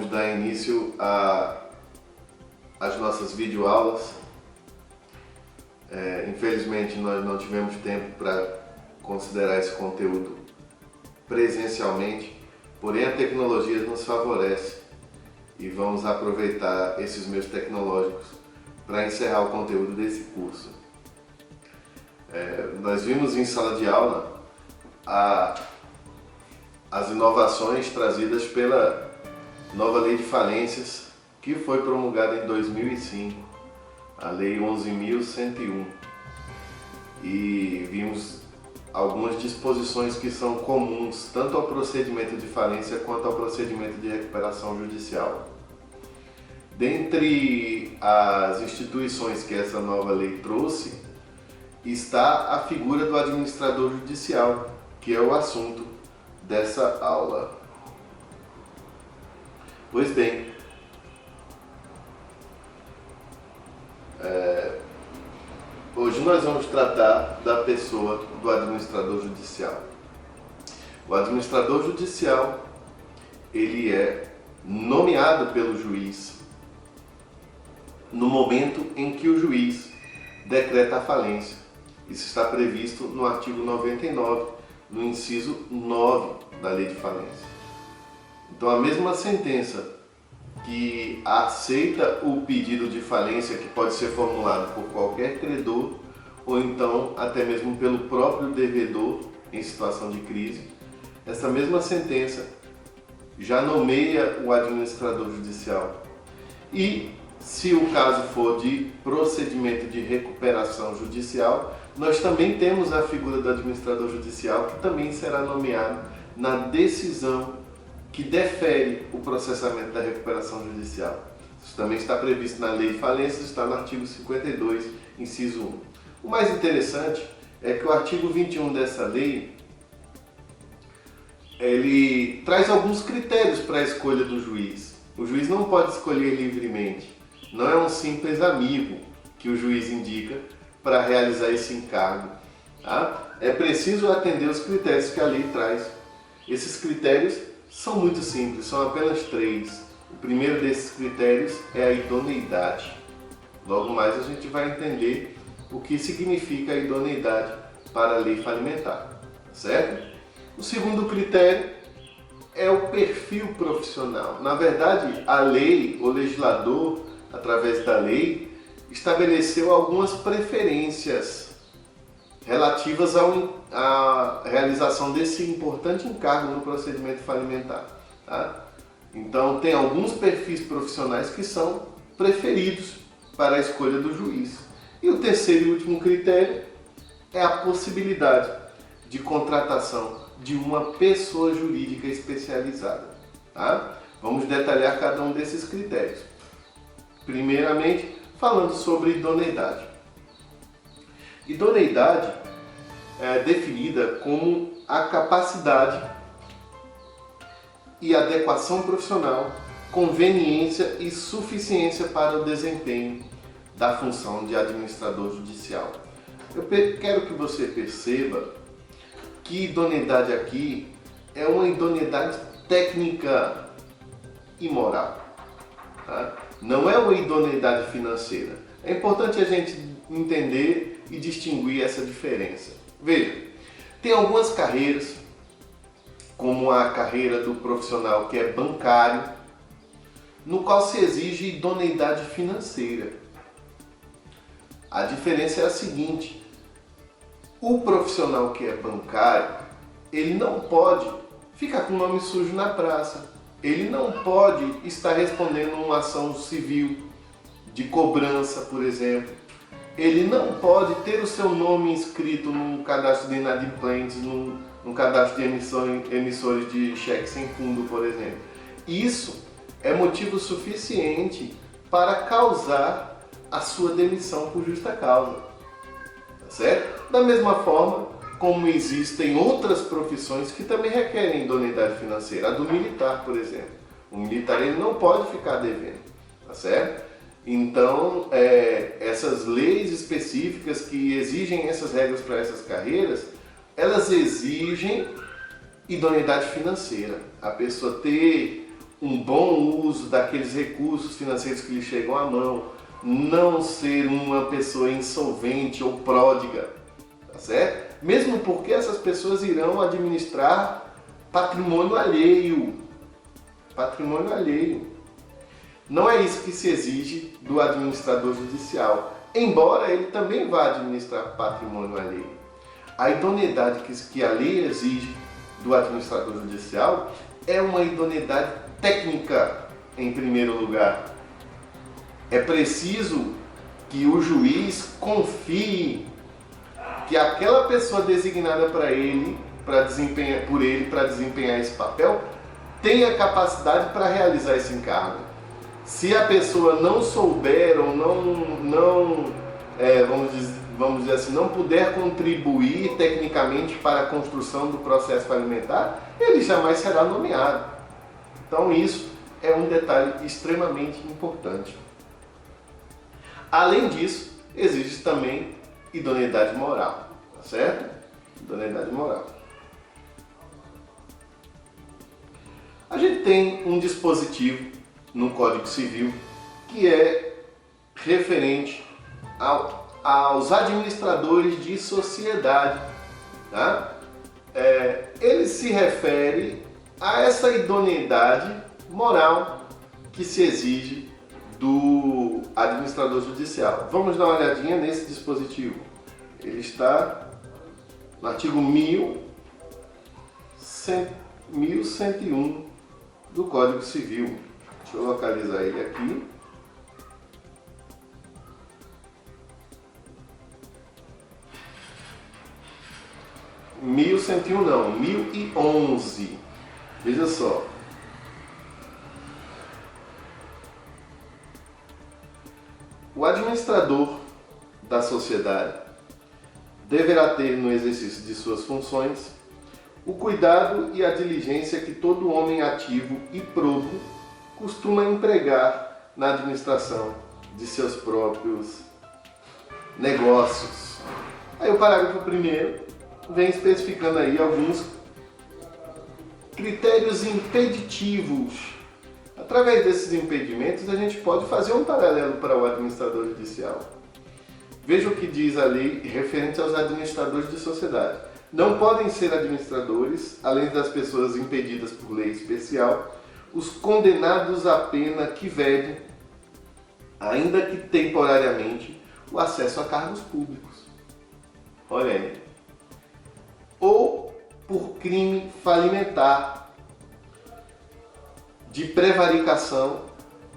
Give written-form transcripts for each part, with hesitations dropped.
dar início às nossas videoaulas. Infelizmente nós não tivemos tempo para considerar esse conteúdo presencialmente, porém a tecnologia nos favorece e vamos aproveitar esses meios tecnológicos para encerrar o conteúdo desse curso. Nós vimos em sala de aula as inovações trazidas pela nova Lei de Falências, que foi promulgada em 2005, a Lei 11.101, e vimos algumas disposições que são comuns tanto ao procedimento de falência quanto ao procedimento de recuperação judicial. Dentre as instituições que essa nova lei trouxe, está a figura do administrador judicial, que é o assunto dessa aula. Pois bem, hoje nós vamos tratar da pessoa do administrador judicial. O administrador judicial, ele é nomeado pelo juiz no momento em que o juiz decreta a falência. Isso está previsto no artigo 99, no inciso 9 da Lei de Falência. Então, a mesma sentença que aceita o pedido de falência, que pode ser formulado por qualquer credor ou então até mesmo pelo próprio devedor em situação de crise, essa mesma sentença já nomeia o administrador judicial. E se o caso for de procedimento de recuperação judicial, nós também temos a figura do administrador judicial, que também será nomeado na decisão que defere o processamento da recuperação judicial. Isso também está previsto na Lei de Falências, está no artigo 52, inciso 1. O mais interessante é que o artigo 21 dessa lei, ele traz alguns critérios para a escolha do juiz. O juiz não pode escolher livremente. Não é um simples amigo que o juiz indica para realizar esse encargo. Tá? É preciso atender os critérios que a lei traz. Esses critérios são muito simples, são apenas 3. O primeiro desses critérios é a idoneidade. Logo mais a gente vai entender o que significa a idoneidade para a lei falimentar, certo? O segundo critério é o perfil profissional. Na verdade, a lei, o legislador, através da lei, estabeleceu algumas preferências relativas à realização desse importante encargo no procedimento falimentar. Tá? Então, tem alguns perfis profissionais que são preferidos para a escolha do juiz. E o terceiro e último critério é a possibilidade de contratação de uma pessoa jurídica especializada. Tá? Vamos detalhar cada um desses critérios. Primeiramente, falando sobre idoneidade. Idoneidade é definida como a capacidade e adequação profissional, conveniência e suficiência para o desempenho da função de administrador judicial. Eu quero que você perceba que idoneidade aqui é uma idoneidade técnica e moral. Tá? Não é uma idoneidade financeira. É importante a gente entender e distinguir essa diferença. Veja, tem algumas carreiras, como a carreira do profissional que é bancário, no qual se exige idoneidade financeira. A diferença é a seguinte: o profissional que é bancário, ele não pode ficar com o nome sujo na praça. Ele não pode estar respondendo uma ação civil de cobrança, por exemplo. Ele não pode ter o seu nome inscrito no cadastro de inadimplentes, no cadastro de emissores de cheque sem fundo, por exemplo. Isso é motivo suficiente para causar a sua demissão por justa causa. Tá certo? Da mesma forma como existem outras profissões que também requerem idoneidade financeira. A do militar, por exemplo. O militar ele não pode ficar devendo, tá certo? Então, essas leis específicas que exigem essas regras para essas carreiras, elas exigem idoneidade financeira. A pessoa ter um bom uso daqueles recursos financeiros que lhe chegam à mão, não ser uma pessoa insolvente ou pródiga, tá certo? Mesmo porque essas pessoas irão administrar patrimônio alheio. Patrimônio alheio. Não é isso que se exige do administrador judicial, embora ele também vá administrar patrimônio alheio. A idoneidade que a lei exige do administrador judicial é uma idoneidade técnica, em primeiro lugar. É preciso que o juiz confie que aquela pessoa designada por ele para desempenhar esse papel tenha capacidade para realizar esse encargo. Se a pessoa não souber ou vamos dizer assim, não puder contribuir tecnicamente para a construção do processo falimentar, ele jamais será nomeado. Então isso é um detalhe extremamente importante. Além disso, existe também idoneidade moral, tá certo? Idoneidade moral. A gente tem um dispositivo no Código Civil que é referente aos administradores de sociedade, tá? Ele se refere a essa idoneidade moral que se exige do administrador judicial. Vamos dar uma olhadinha nesse dispositivo. Ele está no artigo 1101 do Código Civil. Deixa eu localizar ele aqui. Não, 1011. Veja só. O administrador da sociedade deverá ter no exercício de suas funções o cuidado e a diligência que todo homem ativo e probo costuma empregar na administração de seus próprios negócios. Aí o parágrafo 1º vem especificando aí alguns critérios impeditivos. Através desses impedimentos a gente pode fazer um paralelo para o administrador judicial. Veja o que diz a lei referente aos administradores de sociedade. Não podem ser administradores, além das pessoas impedidas por lei especial, os condenados à pena que vedem, ainda que temporariamente, o acesso a cargos públicos. Olha aí. Ou por crime falimentar, de prevaricação,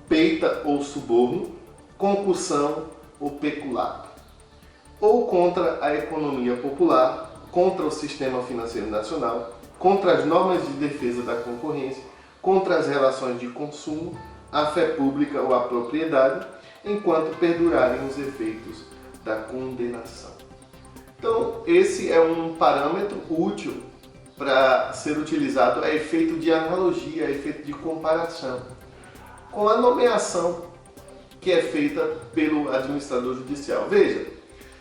peita ou suborno, concussão ou peculato, ou contra a economia popular, contra o sistema financeiro nacional, contra as normas de defesa da concorrência, contra as relações de consumo, a fé pública ou a propriedade, enquanto perdurarem os efeitos da condenação. Então, esse é um parâmetro útil para ser utilizado a efeito de analogia, a efeito de comparação, com a nomeação que é feita pelo administrador judicial. Veja,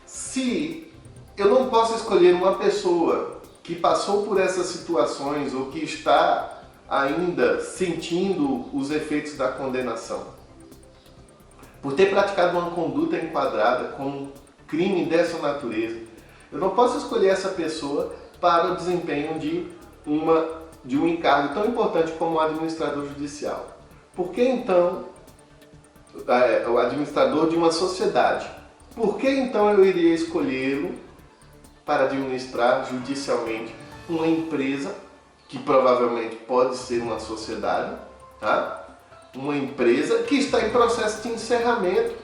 se eu não posso escolher uma pessoa que passou por essas situações ou que está ainda sentindo os efeitos da condenação, por ter praticado uma conduta enquadrada com um crime dessa natureza, eu não posso escolher essa pessoa para o desempenho de um encargo tão importante como o administrador judicial. Por que então o administrador de uma sociedade? Por que então eu iria escolhê-lo para administrar judicialmente uma empresa, que provavelmente pode ser uma sociedade, tá? Uma empresa que está em processo de encerramento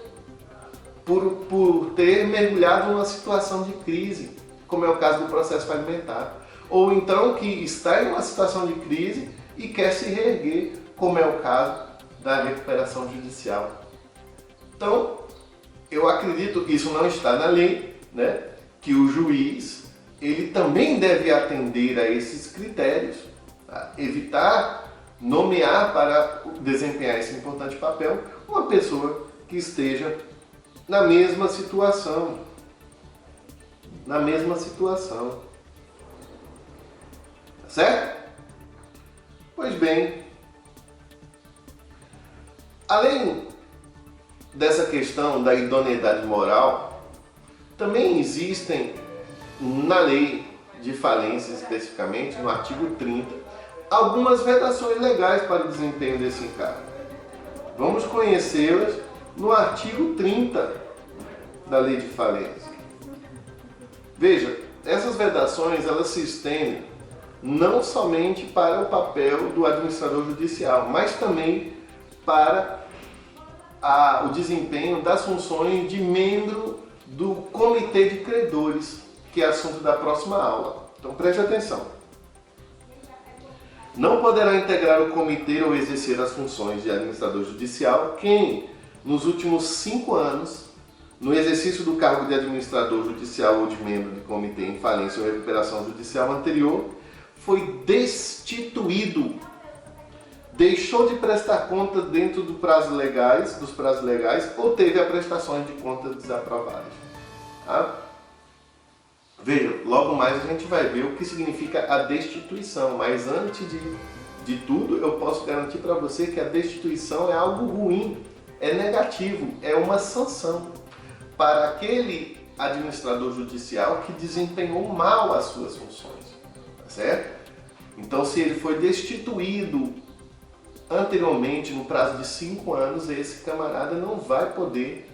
por ter mergulhado numa situação de crise, como é o caso do processo falimentar. Ou então que está em uma situação de crise e quer se reerguer, como é o caso da recuperação judicial. Então, eu acredito que isso não está na lei, né? Que o juiz ele também deve atender a esses critérios, tá? Evitar nomear para desempenhar esse importante papel uma pessoa que esteja na mesma situação. Na mesma situação. Tá certo? Pois bem, Além dessa questão da idoneidade moral, também existem na lei de falência, especificamente no artigo 30, algumas vedações legais para o desempenho desse encargo. Vamos conhecê-las no artigo 30 da lei de falência. Veja, essas vedações elas se estendem não somente para o papel do administrador judicial, mas também para o desempenho das funções de membro do comitê de credores, que é assunto da próxima aula. Então preste atenção. Não poderá integrar o comitê ou exercer as funções de administrador judicial quem, nos últimos 5 anos, no exercício do cargo de administrador judicial ou de membro de comitê em falência ou recuperação judicial anterior, foi destituído, deixou de prestar conta dentro dos prazos legais ou teve as prestações de contas desaprovadas. Tá? Veja, logo mais a gente vai ver o que significa a destituição, mas antes de tudo eu posso garantir para você que a destituição é algo ruim, é negativo, é uma sanção para aquele administrador judicial que desempenhou mal as suas funções, tá certo? Então, se ele foi destituído anteriormente no prazo de 5 anos, esse camarada não vai poder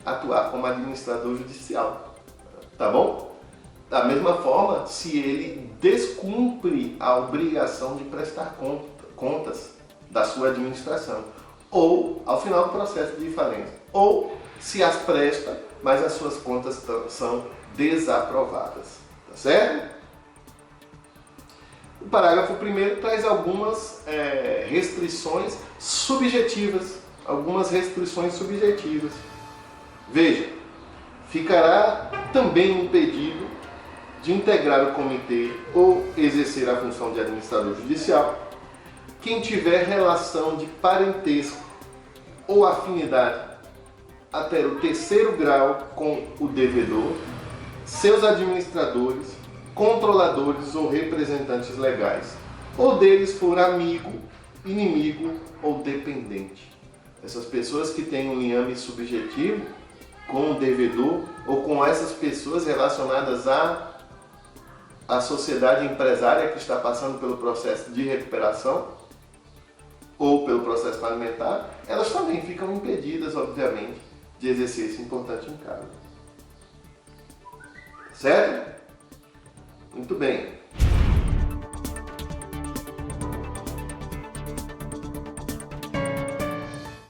atuar como administrador judicial, tá bom? Da mesma forma, se ele descumpre a obrigação de prestar contas da sua administração, ou ao final do processo de falência, ou se as presta, mas as suas contas são desaprovadas, tá certo? O parágrafo 1º traz algumas restrições subjetivas, Veja, ficará também impedido de integrar o comitê ou exercer a função de administrador judicial quem tiver relação de parentesco ou afinidade até o 3º grau com o devedor, seus administradores, controladores ou representantes legais, ou deles for amigo, inimigo ou dependente. Essas pessoas que têm um liame subjetivo com o devedor ou com essas pessoas relacionadas à sociedade empresária que está passando pelo processo de recuperação ou pelo processo parlamentar, elas também ficam impedidas, obviamente, de exercer esse importante encargo. Certo? Muito bem.